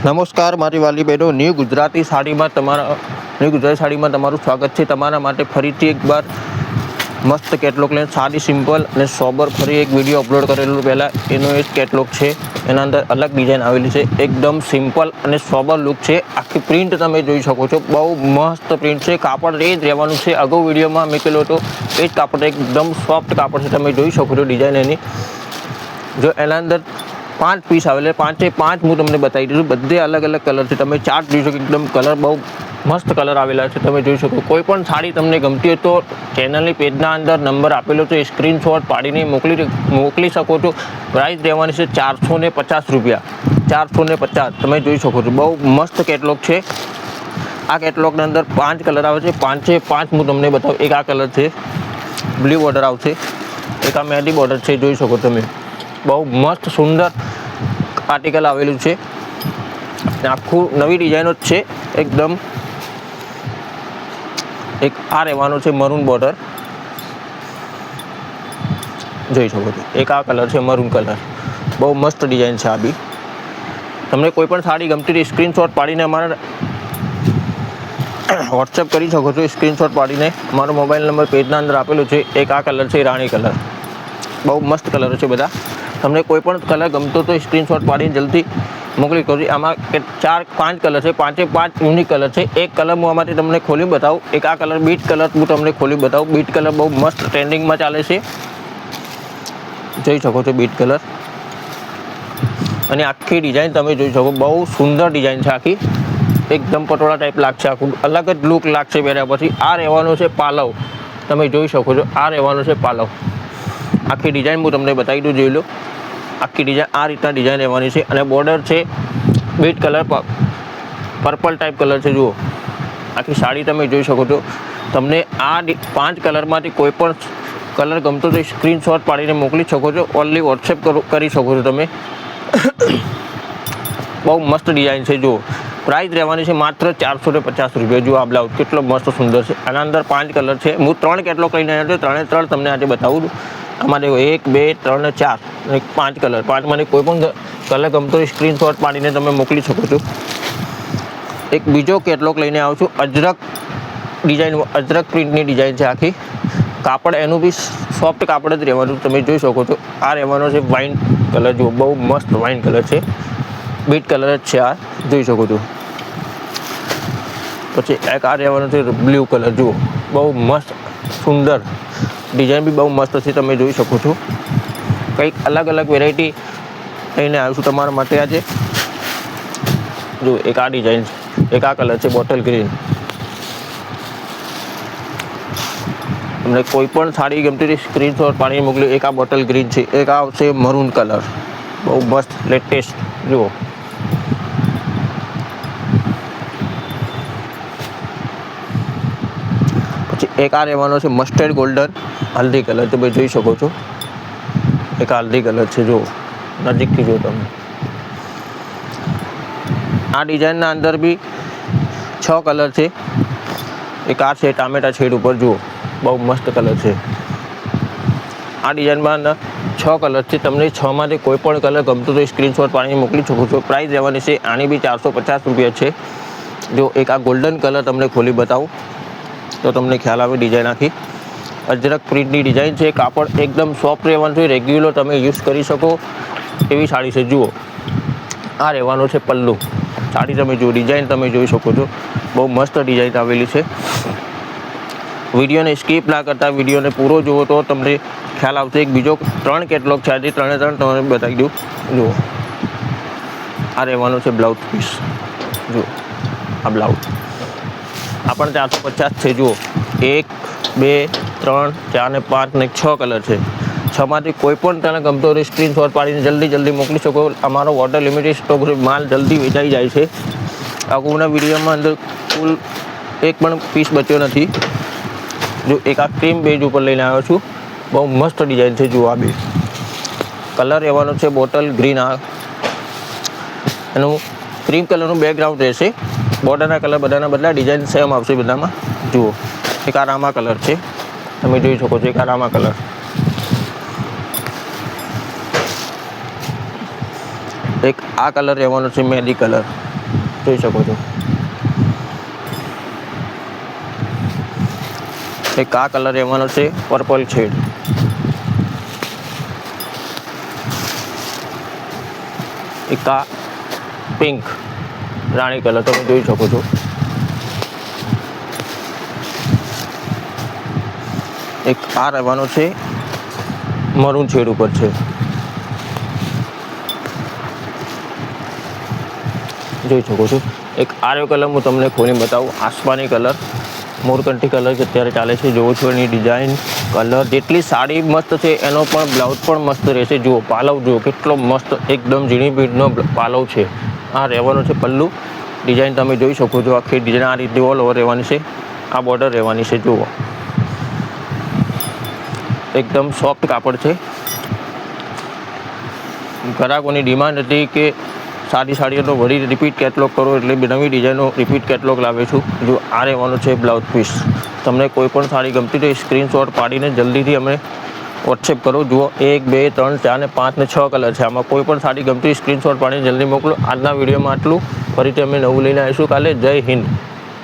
નમસ્કાર મારી વાલી બહેનો, ન્યૂ ગુજરાતી સાડીમાં તમારું સ્વાગત છે। તમારા માટે ફરીથી એકવાર મસ્ત કેટલોગ લઈને સાડી સિમ્પલ અને સોબર ફરી એક વિડીયો અપલોડ કરેલું પહેલાં એનો એક કેટલોગ છે। એના અંદર અલગ ડિઝાઇન આવેલી છે, એકદમ સિમ્પલ અને સોબર લુક છે। આખી પ્રિન્ટ તમે જોઈ શકો છો, બહુ મસ્ત પ્રિન્ટ છે। કાપડ એ જ રહેવાનું છે, અગાઉ વિડીયોમાં મૂકેલો હતો એ જ કાપડ, એકદમ સોફ્ટ કાપડ છે, તમે જોઈ શકો છો ડિઝાઇન એની। જો એના અંદર 5 પીસ આવેલા, 5 હું તમને બતાવી દઉં છું। બધે અલગ અલગ કલર છે, તમે ચાર્ટ જોઈ શકો, એકદમ કલર બહુ મસ્ત કલર આવેલા છે, તમે જોઈ શકો। કોઈ પણ સાડી તમને ગમતી હોય તો ચેનલની પેજના અંદર નંબર આપેલો છે, સ્ક્રીનશોટ પાડીને મોકલી શકો છો। પ્રાઇસ રહેવાની છે 450 રૂપિયા, 450 તમે જોઈ શકો છો, બહુ મસ્ત કેટલોગ છે। આ કેટલોગની અંદર 5 કલર આવે છે, 5 હું તમને બતાવું। એક આ કલર છે, બ્લુ બોર્ડર આવશે, એક આ મહેંદી બોર્ડર છે, જોઈ શકો તમે, બહુ મસ્ત સુંદર આર્ટિકલ આવેલું છે। આખું નવી ડિઝાઇનો જ છે એકદમ। એક આ રહેવાનું છે મરૂન બોર્ડર, જોઈ શકો છો। એક આ કલર છે મરૂન કલર, બહુ મસ્ત ડિઝાઇન છે। આ બી તમને કોઈ પણ સાડી ગમતી હોય સ્ક્રીનશોટ પાડીને અમારા વોટ્સએપ કરી શકો છો। સ્ક્રીનશોટ પાડીને મારો મોબાઈલ નંબર પેજના અંદર આપેલો છે। એક આ કલર છે રાણી કલર, બહુ મસ્ત કલર છે બધા। તમને કોઈ પણ કલર ગમતો તો સ્ક્રીનશોટ પાડીને જલ્દી મોકલી શકો છો। આમાં 5 કલર છે, 5 યુનિક કલર છે। એક કલર હું આમાંથી તમને ખોલી બતાવું। એક આ કલર બીટ કલર હું તમને ખોલી બતાવું। બીટ કલર બહુ મસ્ત ટ્રેન્ડિંગમાં ચાલે છે, જોઈ શકો છો બીટ કલર। અને આખી ડિઝાઇન તમે જોઈ શકો, બહુ સુંદર ડિઝાઇન છે આખી, એકદમ પટોળા ટાઈપ લાગશે, આખું અલગ જ લુક લાગશે પહેર્યા પછી। આ રહેવાનો છે પાલવ, તમે જોઈ શકો છો, આ રહેવાનો છે પાલવ। આખી ડિઝાઇન હું તમને બતાવી દઉં, જોઈ લો। આખી ડિઝાઇન આ રીતના ડિઝાઇન રહેવાની છે, અને બોર્ડર છે bit colour, purple type colour છે, જુઓ। આખી સાડી તમે જોઈ શકો છો। તમને આ 5 કલરમાંથી કોઈ પણ કલર ગમતો તો સ્ક્રીનશોટ પાડીને મોકલી શકો છો, ઓનલી વોટ્સએપ કરી શકો છો તમે। બહુ મસ્ત ડિઝાઇન છે, જુઓ। પ્રાઇસ રહેવાની છે માત્ર 450 રૂપિયા। જુઓ આ બ્લાઉઝ કેટલો મસ્ત સુંદર છે। આના અંદર 5 કલર છે, હું 3 કેટલોગ લઈને આવ્યો છું, 3 તમને આજે બતાવું છું। આમાં દેખો 1 2 3 ને 4 અને 5 કલર, 5માંથી કોઈ પણ કલર ગમતો હોય સ્ક્રીનશોટ પાડીને તમે મોકલી શકો છો। એક બીજો કેટલોગ લઈને આવું છું, અજરક ડિઝાઇન, અજરક પ્રિન્ટની ડિઝાઇન છે આખી। કાપડ એનું બી સોફ્ટ કાપડ જ રહેવાનું, તમે જોઈ શકો છો। આ રહેવાનો છે વાઇન કલર, જુઓ, બહુ મસ્ત વાઇન કલર છે, બીટ કલર જ છે, આ જોઈ શકો છો। પછી એક આ રહેવાનો છે બ્લુ કલર, જુઓ, બહુ મસ્ત સુંદર ડિઝાઇન બી બહુ મસ્ત છે, તમે જોઈ શકો છો। કંઈક અલગ અલગ વેરાયટી લઈને આવ્યું છું તમારા માટે આજે, જો। એક આ ડિઝાઇન, એક આ કલર છે બોટલ ગ્રીન। તમને કોઈ પણ સાડી ગમતી હોય સ્ક્રીનશોટ પાડીને મોકલી। એક આ બોટલ ગ્રીન છે, એક આ આવશે મરૂન કલર, બહુ મસ્ત લેટેસ્ટ, જુઓ। પછી એક આ રહેવાનો છે મસ્ટર્ડ ગોલ્ડન હલ્દી કલર, તમે જોઈ શકો છો। એક આ હલ્દી કલર છે, જુઓ, નજીકથી જુઓ તમે। આ ડિઝાઇનના અંદર બી 6 કલર છે। એક આ છે ટામેટા શેડ ઉપર, જુઓ, બહુ મસ્ત કલર છે। આ ડિઝાઇનમાં 6 કલર છે, તમને 6માંથી કોઈ પણ કલર ગમતો તો સ્ક્રીનશોટ પાડીને મોકલી શકો છો। પ્રાઇસ રહેવાની છે આની બી 450 રૂપિયા છે। જો એક આ ગોલ્ડન કલર તમને ખોલી બતાવું તો તમને ખ્યાલ આવે ડિઝાઇન આખી। અજરક પ્રિન્ટની ડિઝાઇન છે, કાપડ એકદમ સોફ્ટ રહેવાનું છે, રેગ્યુલર તમે યુઝ કરી શકો એવી સાડી છે, જુઓ। આ રહેવાનો છે પલ્લુ, સાડી તમે જુઓ, ડિઝાઇન તમે જોઈ શકો છો, બહુ મસ્ત ડિઝાઇન આવેલી છે। વિડીયોને સ્કીપ ના કરતા વિડીયોને પૂરો જુઓ તો તમને ખ્યાલ આવશે। એક બીજો 3 કેટલોગ છે, આજે 3 તમને બતાવી દઉં, જુઓ। આ રહેવાનું છે બ્લાઉઝ પીસ, જુઓ, આ બ્લાઉઝ આ પણ 450 છે, જુઓ। 1 2 3 4 ને 5 ને 6 કલર છે। 6માંથી કોઈ પણ તને ગમતો હોય સ્ક્રીનશોટ પાડીને જલ્દી મોકલી શકો। અમારો ઓર્ડર લિમિટેડ સ્ટોક, માલ જલ્દી વેચાઈ જાય છે। અગાઉના વિડીયોમાં અંદર કુલ એક પણ પીસ બચ્યો નથી। જો એક આ ક્રીમ બેજ ઉપર લઈને આવ્યો છું, બહુ મસ્ત ડિઝાઇન છે, જુઓ। આ બે કલર રહેવાનો છે બોટલ ગ્રીન, આ એનું ક્રીમ કલરનું બેકગ્રાઉન્ડ રહેશે। બોર્ડરના કલર બધાના બદલા, ડિઝાઇન સેમ આવશે બધામાં, જુઓ। એક આ રામા કલર છે, તમે જોઈ શકો છો, એક આ રામા કલર। એક આ કલર રહેવાનો છે મહેંદી કલર, જોઈ શકો છો। એક આ કલર રહેવાનો છે પર્પલ શેડ, એક આ પિંક રાણી કલર તમે જોઈ શકો છો, એક આ રહેવાનો છે મરૂન શેડ ઉપર છે, જોઈ શકો છો। એક આર્યો કલર હું તમને ખોલીને બતાવું, આસમાની કલર મોરકંઠી કલર જે અત્યારે ચાલે છે, જોવો છો એની ડિઝાઇન કલર જેટલી સાડી મસ્ત છે એનો પણ બ્લાઉઝ પણ મસ્ત રહેશે। જુઓ પાલવ જુઓ કેટલો મસ્ત એકદમ ઝીણી બીડનો પાલવ છે। આ રહેવાનો છે પલ્લુ, ડિઝાઇન તમે જોઈ શકો છો, આખી ડિઝાઇન આ રીતે ઓલ ઓવર રહેવાની છે, આ બોર્ડર રહેવાની છે। જુઓ એકદમ સોફ્ટ કાપડ છે। ગ્રાહકોની ડિમાન્ડ હતી કે સાડીઓનો વળી રિપીટ કેટલોગ કરો, એટલે નવી ડિઝાઇનનો રિપીટ કેટલોગ લાવે છું। જો આ રહેવાનો છે બ્લાઉઝ પીસ, તમને કોઈ પણ સાડી ગમતી તો સ્ક્રીનશોટ પાડીને જલ્દીથી અમે વોટ્સએપ કરો। જુઓ 1 2 3 4 ને 5 ને 6 કલર છે, આમાં કોઈ પણ સાડી ગમતી સ્ક્રીનશોટ પાડીને જલ્દી મોકલો। આજના વિડીયોમાં આટલું, ફરીથી અમે નવું લઈને આવીશું કાલે। જય હિન્દ।